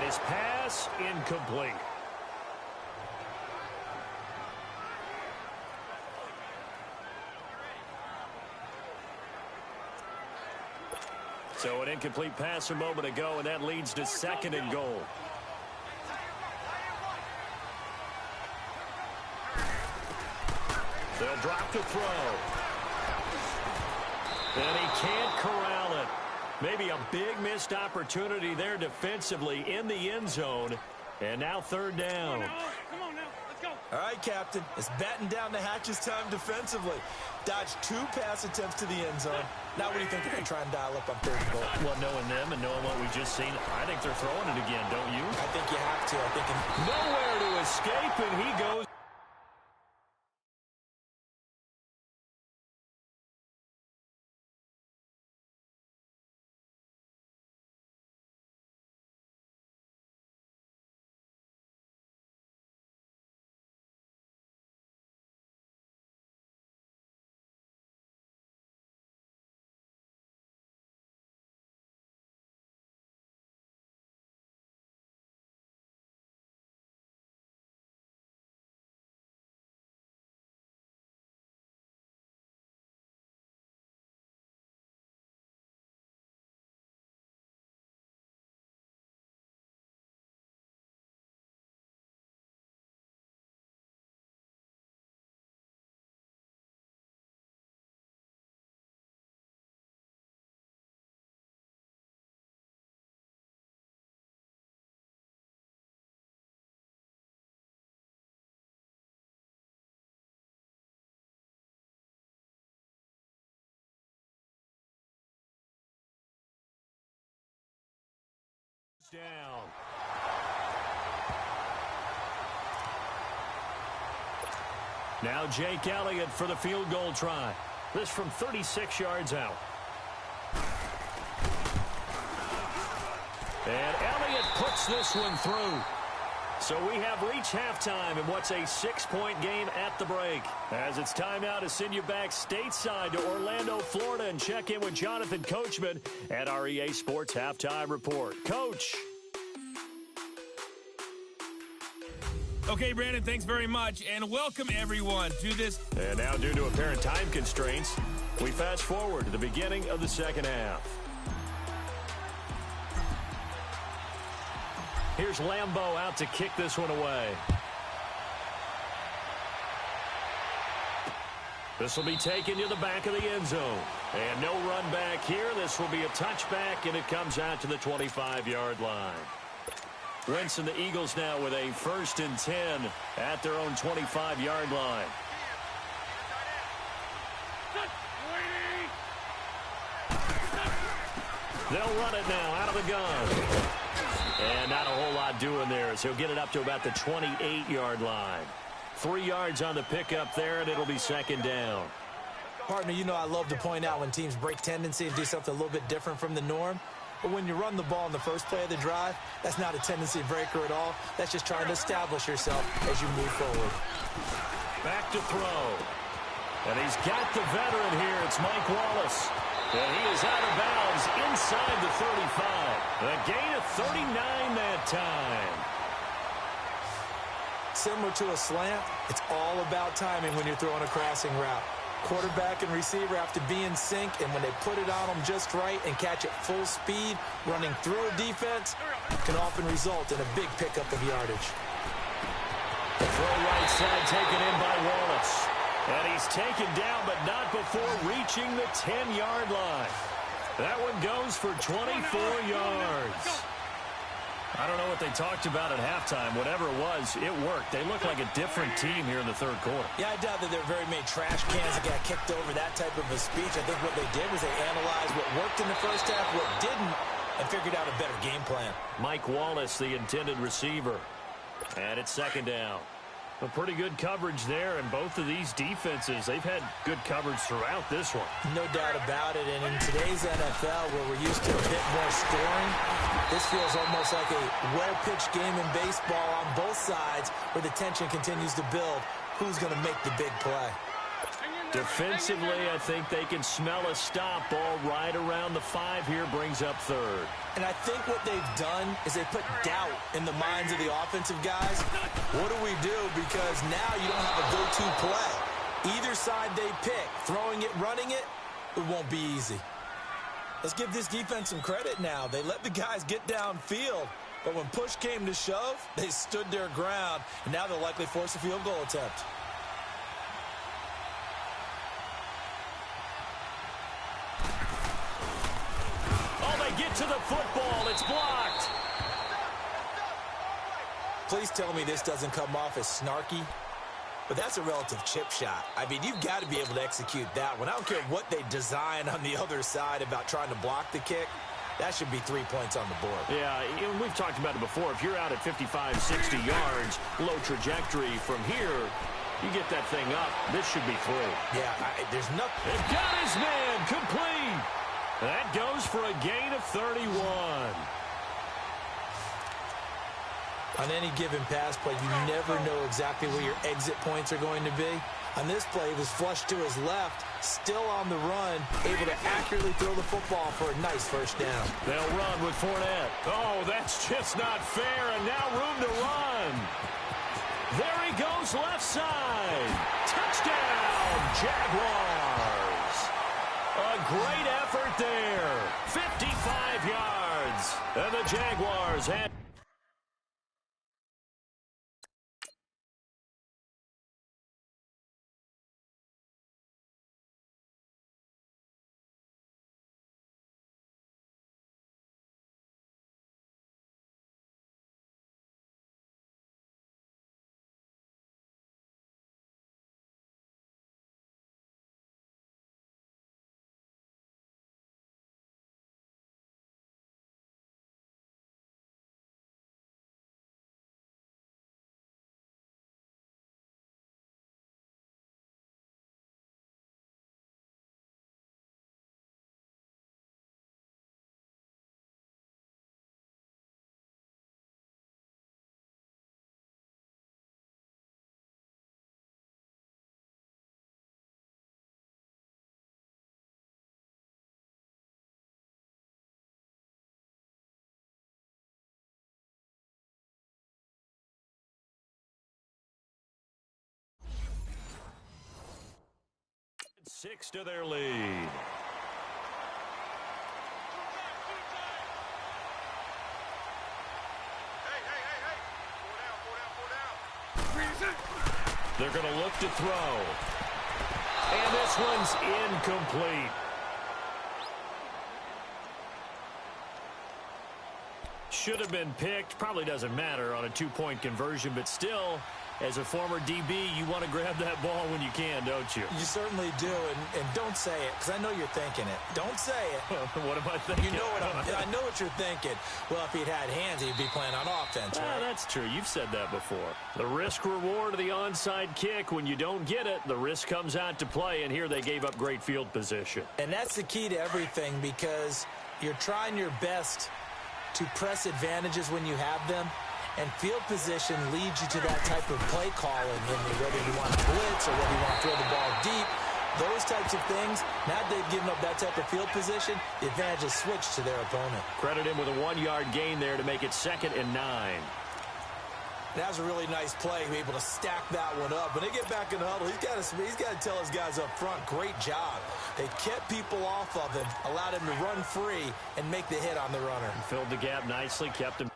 And his pass incomplete. So an incomplete pass a moment ago, and that leads to 2nd and goal. They'll drop the throw. And he can't corral it. Maybe a big missed opportunity there defensively in the end zone. And now 3rd down. Come on now. Let's go. All right, Captain. It's batten down the hatches time defensively. Dodged 2 pass attempts to the end zone. Now what do you think they're going to try and dial up on 3rd and goal? Well, knowing them and knowing what we just seen, I think they're throwing it again, don't you? I think you have to. I think nowhere to escape, and he goes. Down. Now Jake Elliott for the field goal try. This from 36 yards out. And Elliott puts this one through. So we have reached halftime in what's a 6-point game at the break. As it's time now to send you back stateside to Orlando, Florida, and check in with Jonathan Coachman at our EA Sports Halftime Report. Coach. Okay, Brandon, thanks very much, and welcome everyone to this. And now, due to apparent time constraints, we fast forward to the beginning of the 2nd half. Here's Lambeau out to kick this one away. This will be taken to the back of the end zone. And no run back here. This will be a touchback, and it comes out to the 25-yard line. Wentz and the Eagles now with a 1st and 10 at their own 25-yard line. They'll run it now out of the gun. And not a whole lot doing there as he'll get it up to about the 28-yard line. 3 yards on the pickup there, and it'll be 2nd down. Partner, you know I love to point out when teams break tendency and do something a little bit different from the norm. But when you run the ball in the first play of the drive, that's not a tendency breaker at all. That's just trying to establish yourself as you move forward. Back to throw. And he's got the veteran here. It's Mike Wallace. And he is out of bounds inside the 35. A gain of 39 that time. Similar to a slant, it's all about timing when you're throwing a crossing route. Quarterback and receiver have to be in sync, and when they put it on them just right and catch it full speed, running through a defense can often result in a big pickup of yardage. The throw right side taken in by Wallace. And he's taken down, but not before reaching the 10-yard line. That one goes for 24 yards. I don't know what they talked about at halftime. Whatever it was, it worked. They look like a different team here in the 3rd quarter. Yeah, I doubt that there are very many trash cans that got kicked over that type of a speech. I think what they did was they analyzed what worked in the first half, what didn't, and figured out a better game plan. Mike Wallace, the intended receiver. And it's 2nd down. A pretty good coverage there, and both of these defenses, they've had good coverage throughout this one. No doubt about it, and in today's NFL, where we're used to a bit more scoring, this feels almost like a well-pitched game in baseball on both sides, where the tension continues to build. Who's going to make the big play? Defensively, I think they can smell a stop. Ball right around the 5 here, brings up third. And I think what they've done is they put doubt in the minds of the offensive guys. What do we do? Because now you don't have a go-to play. Either side they pick, throwing it, running it, it won't be easy. Let's give this defense some credit now. They let the guys get downfield, but when push came to shove, they stood their ground, and now they'll likely force a field goal attempt. Get to the football. It's blocked. Please tell me this doesn't come off as snarky, but that's a relative chip shot. I mean, you've got to be able to execute that one. I don't care what they design on the other side about trying to block the kick. That should be 3 points on the board. Yeah, we've talked about it before. If you're out at 55, 60 yards, low trajectory from here, you get that thing up. This should be 3. Yeah, there's nothing. They've got his man complete. That goes for a gain of 31. On any given pass play, you never know exactly where your exit points are going to be. On this play, it was flushed to his left, still on the run, able to accurately throw the football for a nice first down. They'll run with Fournette. Oh, that's just not fair, and now room to run. There he goes left side. Touchdown, Jaguars. A great effort there. 55 yards. And the Jaguars had... Six to their lead. They're going to look to throw. And this one's incomplete. Should have been picked. Probably doesn't matter on a 2-point conversion, but still, as a former DB, you want to grab that ball when you can, don't you? You certainly do, and don't say it, because I know you're thinking it. Don't say it. What am I thinking? You know I know what you're thinking. Well, if he'd had hands, he'd be playing on offense, right? That's true. You've said that before. The risk-reward of the onside kick, when you don't get it, the risk comes out to play, and here they gave up great field position. And that's the key to everything, because you're trying your best to press advantages when you have them. And field position leads you to that type of play calling, whether you want to blitz or whether you want to throw the ball deep. Those types of things, now that they've given up that type of field position, the advantage is switched to their opponent. Credit him with a 1-yard gain there to make it 2nd and 9. That was a really nice play, be able to stack that one up. When they get back in the huddle, he's got to tell his guys up front, great job. They kept people off of him, allowed him to run free and make the hit on the runner. Filled the gap nicely, kept him.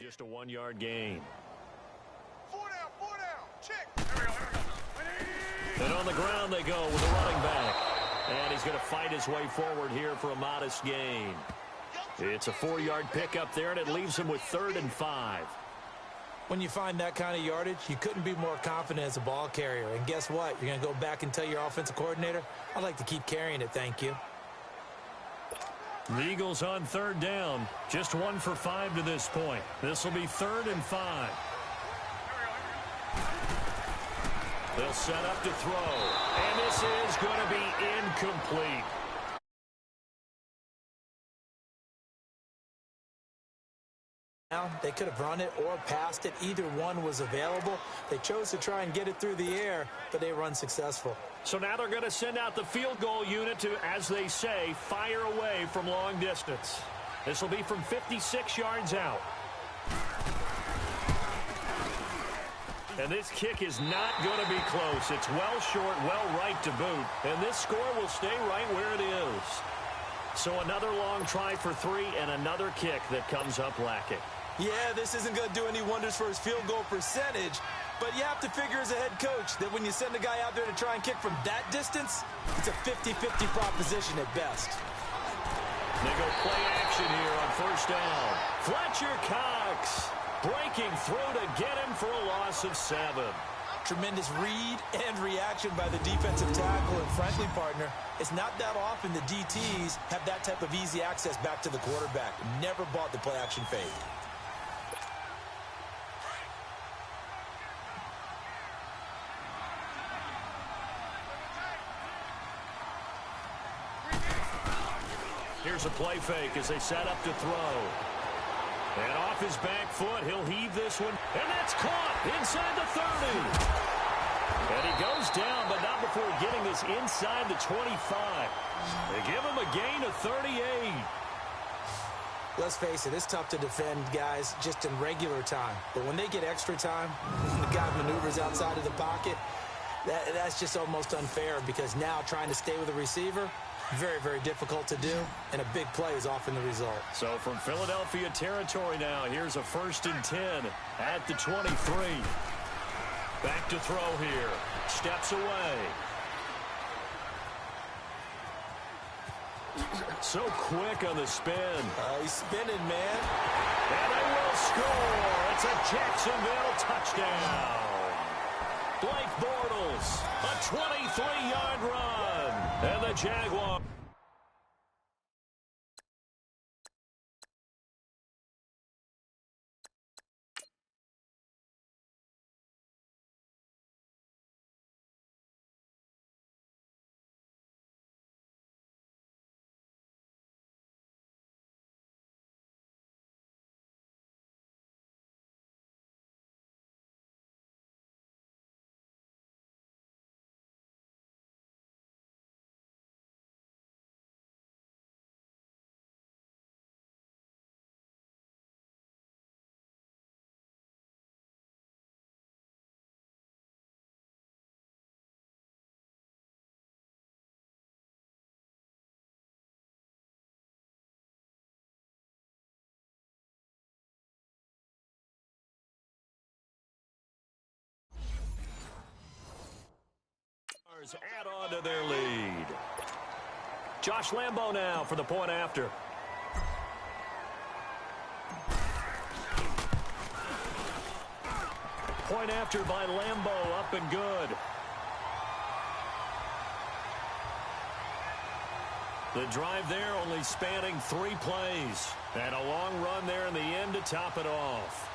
just a 1-yard gain. 4 down, check. And on the ground they go with the running back. And he's going to fight his way forward here for a modest gain. It's a 4-yard pickup there, and it leaves him with 3rd and 5. When you find that kind of yardage, you couldn't be more confident as a ball carrier. And guess what? You're going to go back and tell your offensive coordinator, I'd like to keep carrying it, thank you. The Eagles on 3rd down. Just 1 for 5 to this point. This will be 3rd and 5. They'll set up to throw. And this is going to be incomplete. Now, they could have run it or passed it. Either one was available. They chose to try and get it through the air, but they were unsuccessful. So now they're going to send out the field goal unit to, as they say, fire away from long distance. This will be from 56 yards out. And this kick is not going to be close. It's well short, well right to boot. And this score will stay right where it is. So another long try for 3 and another kick that comes up lacking. Yeah, this isn't going to do any wonders for his field goal percentage, but you have to figure as a head coach that when you send a guy out there to try and kick from that distance, it's a 50-50 proposition at best. They go play action here on 1st down. Fletcher Cox breaking through to get him for a loss of 7. Tremendous read and reaction by the defensive tackle, and frankly, partner, it's not that often the DTs have that type of easy access back to the quarterback. Never bought the play action fade. Here's a play fake as they set up to throw. And off his back foot, he'll heave this one. And that's caught inside the 30. And he goes down, but not before getting this inside the 25. They give him a gain of 38. Let's face it, it's tough to defend guys just in regular time. But when they get extra time, the guy maneuvers outside of the pocket, that's just almost unfair because now trying to stay with the receiver, very, very difficult to do, and a big play is often the result. So from Philadelphia territory now, here's a 1st and 10 at the 23. Back to throw here. Steps away. So quick on the spin. He's spinning, man. And they will score. It's a Jacksonville touchdown. Blake Bortles, a 23-yard run. And the Jaguars. Add on to their lead. Josh Lambo now for the point after. Point after by Lambo, up and good. The drive there only spanning 3 plays. And a long run there in the end to top it off.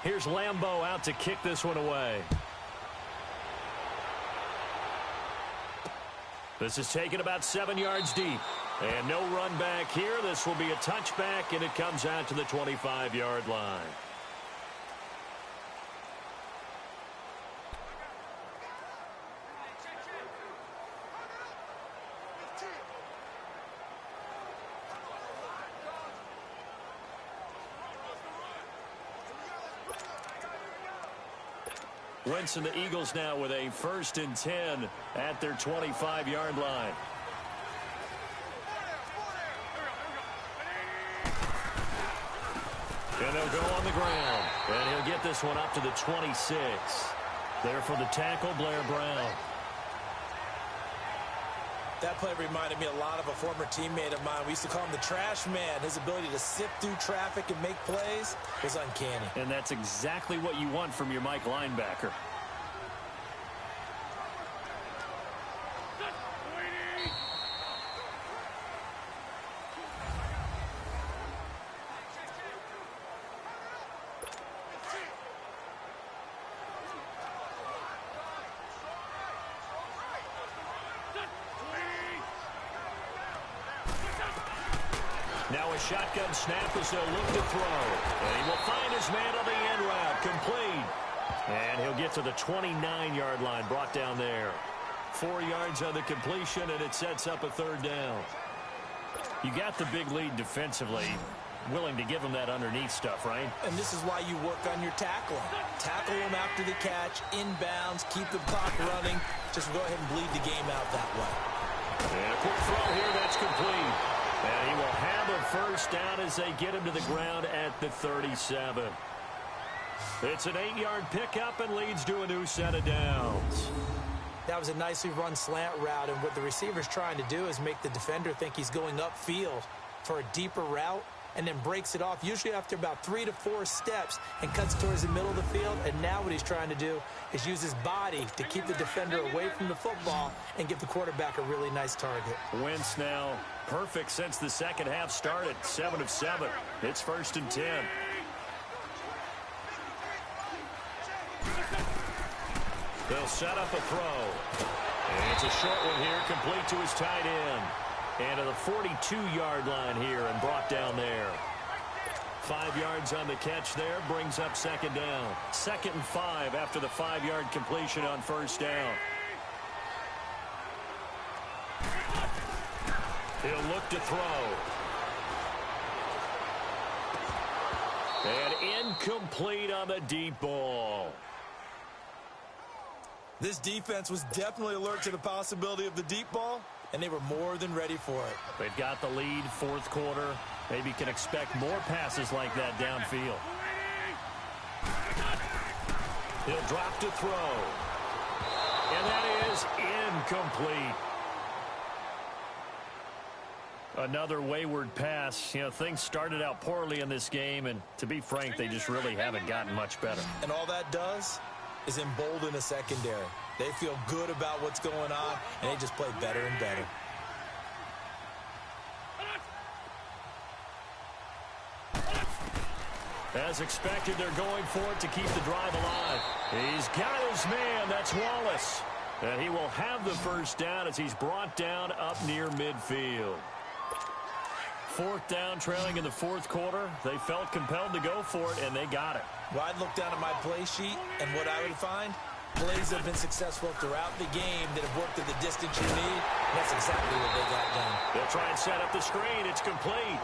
Here's Lambeau out to kick this one away. This is taken about 7 yards deep. And no run back here. This will be a touchback, and it comes out to the 25-yard line. Wentz and the Eagles now with a 1st and 10 at their 25-yard line. And they'll go on the ground. And he'll get this one up to the 26. There for the tackle, Blair Brown. That play reminded me a lot of a former teammate of mine. We used to call him the trash man. His ability to sift through traffic and make plays was uncanny. And that's exactly what you want from your Mike linebacker. Now a shotgun snap as they'll look to throw. And he will find his man on the end route. Complete. And he'll get to the 29-yard line. Brought down there. 4 yards on the completion, and it sets up a 3rd down. You got the big lead defensively. Willing to give him that underneath stuff, right? And this is why you work on your tackling. Tackle him after the catch, inbounds, keep the clock running. Just go ahead and bleed the game out that way. And a quick throw here. That's complete. And he will have a 1st down as they get him to the ground at the 37. It's an 8-yard pickup and leads to a new set of downs. That was a nicely run slant route, and what the receiver's trying to do is make the defender think he's going upfield for a deeper route and then breaks it off, usually after about 3 to 4 steps, and cuts towards the middle of the field. And now what he's trying to do is use his body to keep the defender away from the football and give the quarterback a really nice target. Wentz now perfect since the second half started. 7 of 7. It's 1st and 10. They'll set up a throw. And it's a short one here, complete to his tight end. And to the 42-yard line here and brought down there. 5 yards on the catch there, brings up 2nd down. 2nd and 5 after the 5-yard completion on 1st down. He'll look to throw. And incomplete on the deep ball. This defense was definitely alert to the possibility of the deep ball, and they were more than ready for it. They've got the lead, 4th quarter. Maybe can expect more passes like that downfield. He'll drop to throw. And that is incomplete. Another wayward pass. You know, things started out poorly in this game, and to be frank, they just really haven't gotten much better. And all that does is embolden a secondary. They feel good about what's going on, and they just play better and better. As expected, they're going for it to keep the drive alive. He's got his man. That's Wallace. And he will have the 1st down as he's brought down up near midfield. 4th down, trailing in the 4th quarter. They felt compelled to go for it, and they got it. Well, I'd look down at my play sheet, and what I would find, plays that have been successful throughout the game that have worked at the distance you need. That's exactly what they got done. They'll try and set up the screen. It's complete.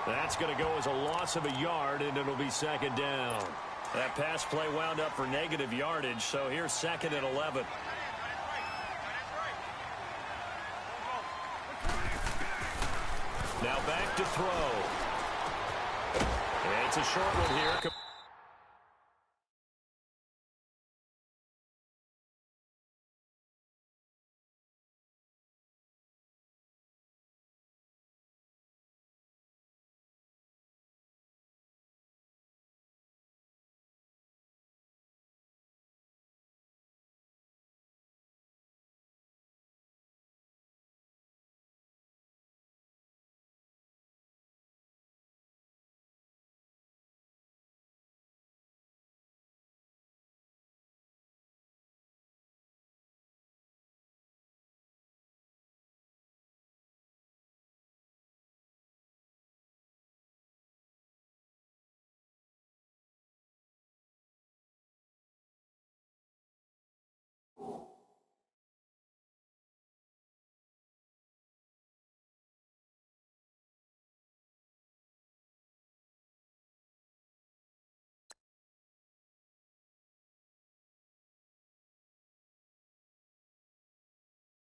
That's going to go as a loss of a yard, and it'll be 2nd down. That pass play wound up for negative yardage, so here's 2nd and 11. Now back to throw. And it's a short one here.